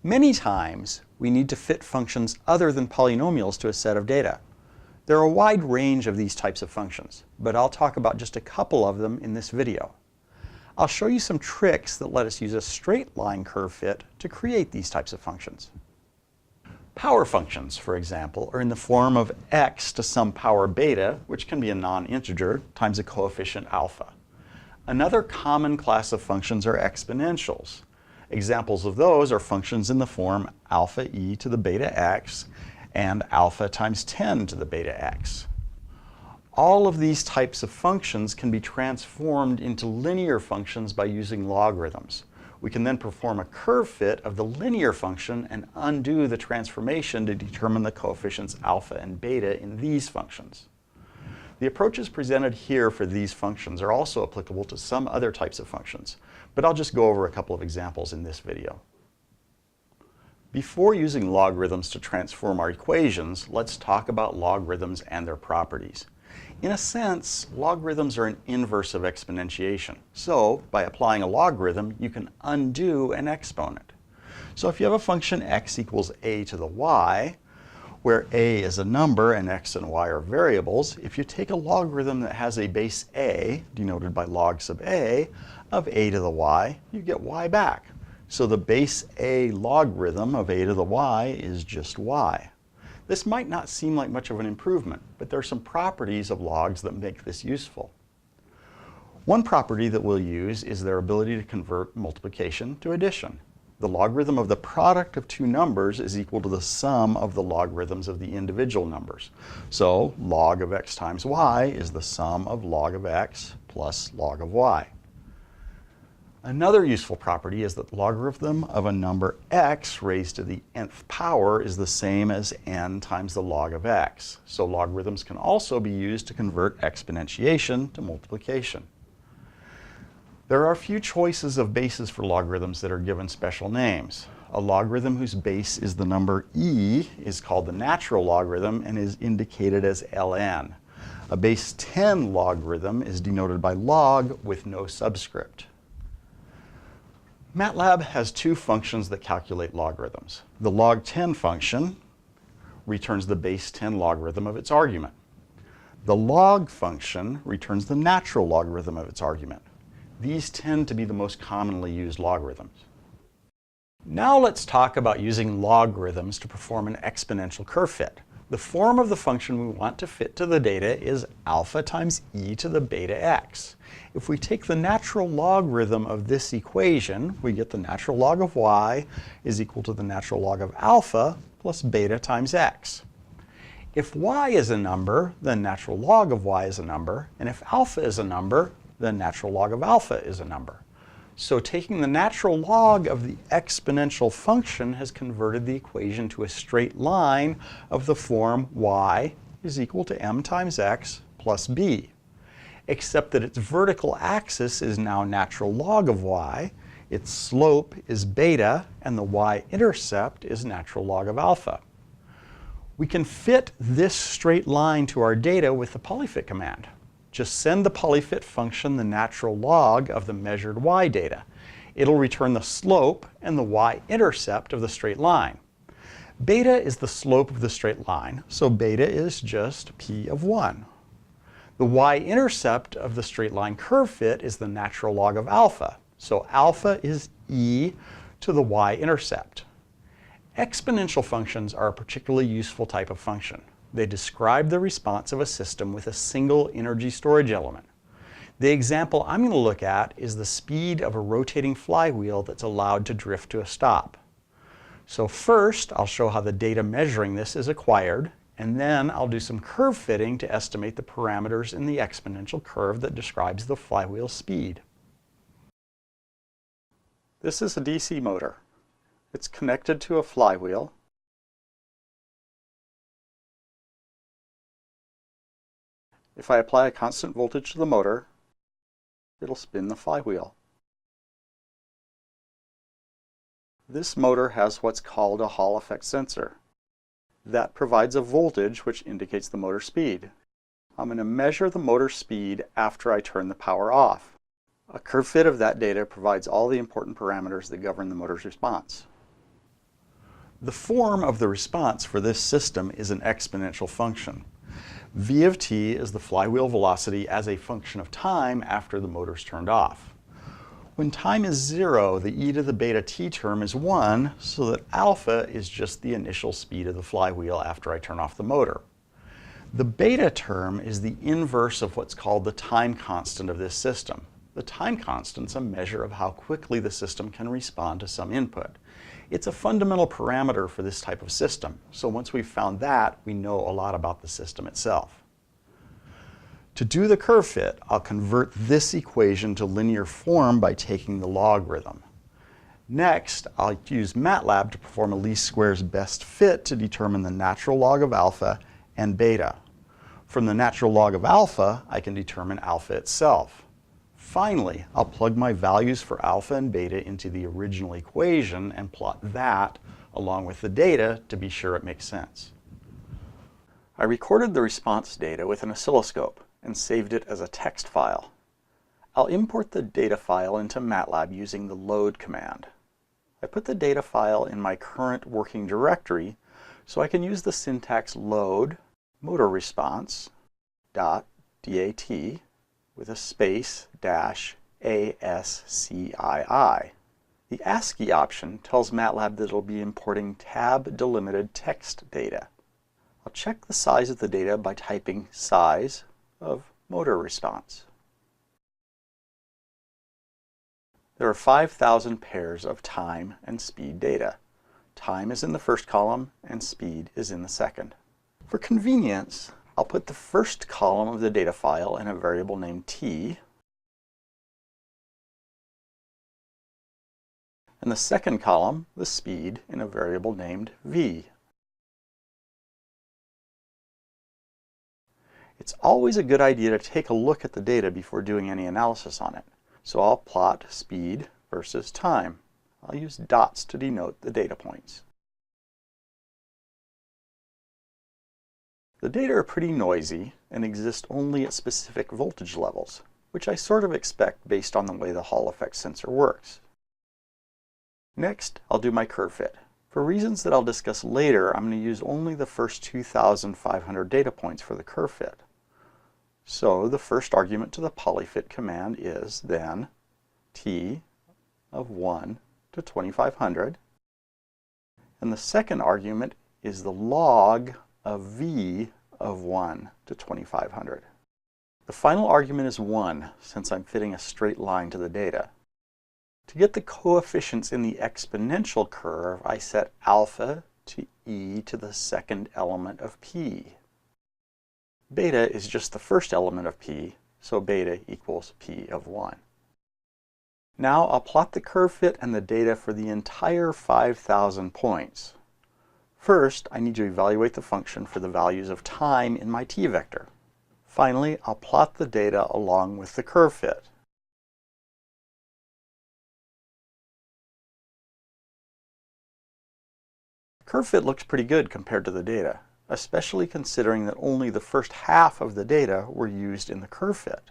Many times, we need to fit functions other than polynomials to a set of data. There are a wide range of these types of functions, but I'll talk about just a couple of them in this video. I'll show you some tricks that let us use a straight line curve fit to create these types of functions. Power functions, for example, are in the form of x to some power beta, which can be a non-integer, times a coefficient alpha. Another common class of functions are exponentials. Examples of those are functions in the form alpha e to the beta x and alpha times 10 to the beta x. All of these types of functions can be transformed into linear functions by using logarithms. We can then perform a curve fit of the linear function and undo the transformation to determine the coefficients alpha and beta in these functions. The approaches presented here for these functions are also applicable to some other types of functions, but I'll just go over a couple of examples in this video. Before using logarithms to transform our equations, let's talk about logarithms and their properties. In a sense, logarithms are an inverse of exponentiation. So, by applying a logarithm, you can undo an exponent. So if you have a function x equals a to the y, where a is a number and x and y are variables, if you take a logarithm that has a base a, denoted by log sub a, of a to the y, you get y back. So the base a logarithm of a to the y is just y. This might not seem like much of an improvement, but there are some properties of logs that make this useful. One property that we'll use is their ability to convert multiplication to addition. The logarithm of the product of two numbers is equal to the sum of the logarithms of the individual numbers. So log of x times y is the sum of log of x plus log of y. Another useful property is that the logarithm of a number x raised to the nth power is the same as n times the log of x. So logarithms can also be used to convert exponentiation to multiplication. There are a few choices of bases for logarithms that are given special names. A logarithm whose base is the number e is called the natural logarithm and is indicated as ln. A base 10 logarithm is denoted by log with no subscript. MATLAB has two functions that calculate logarithms. The log10 function returns the base 10 logarithm of its argument. The log function returns the natural logarithm of its argument. These tend to be the most commonly used logarithms. Now let's talk about using logarithms to perform an exponential curve fit. The form of the function we want to fit to the data is alpha times e to the beta x. If we take the natural logarithm of this equation, we get the natural log of y is equal to the natural log of alpha plus beta times x. If y is a number, then natural log of y is a number, and if alpha is a number, then natural log of alpha is a number. So taking the natural log of the exponential function has converted the equation to a straight line of the form y is equal to m times x plus b, except that its vertical axis is now natural log of y, its slope is beta, and the y-intercept is natural log of alpha. We can fit this straight line to our data with the polyfit command. Just send the polyfit function the natural log of the measured y data. It'll return the slope and the y-intercept of the straight line. Beta is the slope of the straight line, so beta is just p of 1. The y-intercept of the straight line curve fit is the natural log of alpha, so alpha is e to the y-intercept. Exponential functions are a particularly useful type of function. They describe the response of a system with a single energy storage element. The example I'm going to look at is the speed of a rotating flywheel that's allowed to drift to a stop. So first, I'll show how the data measuring this is acquired, and then I'll do some curve fitting to estimate the parameters in the exponential curve that describes the flywheel speed. This is a DC motor. It's connected to a flywheel. If I apply a constant voltage to the motor, it'll spin the flywheel. This motor has what's called a Hall effect sensor. That provides a voltage which indicates the motor speed. I'm going to measure the motor speed after I turn the power off. A curve fit of that data provides all the important parameters that govern the motor's response. The form of the response for this system is an exponential function. V of t is the flywheel velocity as a function of time after the motor's turned off. When time is 0, the e to the beta t term is 1, so that alpha is just the initial speed of the flywheel after I turn off the motor. The beta term is the inverse of what's called the time constant of this system. The time constant's a measure of how quickly the system can respond to some input. It's a fundamental parameter for this type of system, so once we've found that, we know a lot about the system itself. To do the curve fit, I'll convert this equation to linear form by taking the logarithm. Next, I'll use MATLAB to perform a least squares best fit to determine the natural log of alpha and beta. From the natural log of alpha, I can determine alpha itself. Finally, I'll plug my values for alpha and beta into the original equation and plot that along with the data to be sure it makes sense. I recorded the response data with an oscilloscope and saved it as a text file. I'll import the data file into MATLAB using the load command. I put the data file in my current working directory so I can use the syntax load motor response dot dat with a space dash ASCII. The ASCII option tells MATLAB that it'll be importing tab delimited text data. I'll check the size of the data by typing size of motor response. There are 5,000 pairs of time and speed data. Time is in the first column and speed is in the second. For convenience, I'll put the first column of the data file in a variable named t, and the second column, the speed, in a variable named v. It's always a good idea to take a look at the data before doing any analysis on it. So I'll plot speed versus time. I'll use dots to denote the data points. The data are pretty noisy and exist only at specific voltage levels, which I sort of expect based on the way the Hall effect sensor works. Next, I'll do my curve fit. For reasons that I'll discuss later, I'm going to use only the first 2,500 data points for the curve fit. So the first argument to the polyfit command is then t of 1 to 2,500. And the second argument is the log of v of 1 to 2,500. The final argument is 1, since I'm fitting a straight line to the data. To get the coefficients in the exponential curve, I set alpha to e to the second element of p. Beta is just the first element of p, so beta equals p of 1. Now I'll plot the curve fit and the data for the entire 5,000 points. First, I need to evaluate the function for the values of time in my t-vector. Finally, I'll plot the data along with the curve fit. The curve fit looks pretty good compared to the data, especially considering that only the first half of the data were used in the curve fit.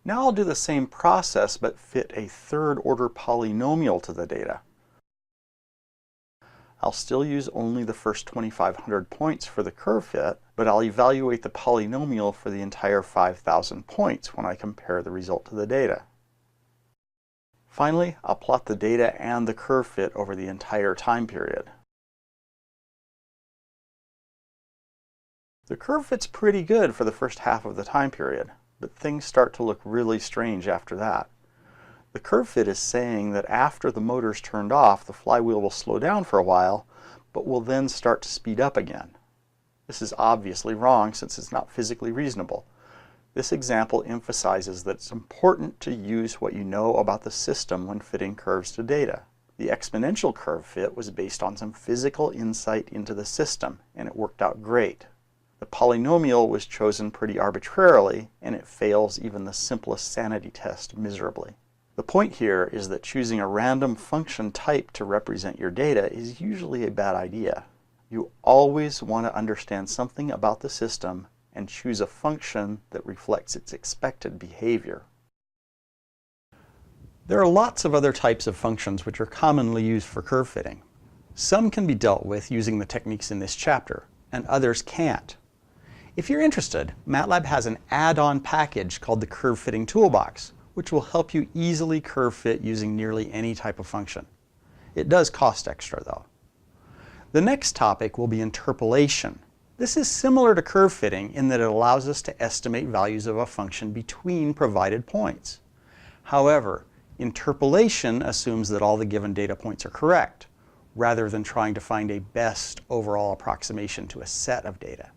Now I'll do the same process but fit a third-order polynomial to the data. I'll still use only the first 2,500 points for the curve fit, but I'll evaluate the polynomial for the entire 5,000 points when I compare the result to the data. Finally, I'll plot the data and the curve fit over the entire time period. The curve fit's pretty good for the first half of the time period, but things start to look really strange after that. The curve fit is saying that after the motor's turned off, the flywheel will slow down for a while, but will then start to speed up again. This is obviously wrong since it's not physically reasonable. This example emphasizes that it's important to use what you know about the system when fitting curves to data. The exponential curve fit was based on some physical insight into the system, and it worked out great. The polynomial was chosen pretty arbitrarily, and it fails even the simplest sanity test miserably. The point here is that choosing a random function type to represent your data is usually a bad idea. You always want to understand something about the system and choose a function that reflects its expected behavior. There are lots of other types of functions which are commonly used for curve fitting. Some can be dealt with using the techniques in this chapter, and others can't. If you're interested, MATLAB has an add-on package called the Curve Fitting Toolbox, which will help you easily curve fit using nearly any type of function. It does cost extra though. The next topic will be interpolation. This is similar to curve fitting in that it allows us to estimate values of a function between provided points. However, interpolation assumes that all the given data points are correct, rather than trying to find a best overall approximation to a set of data.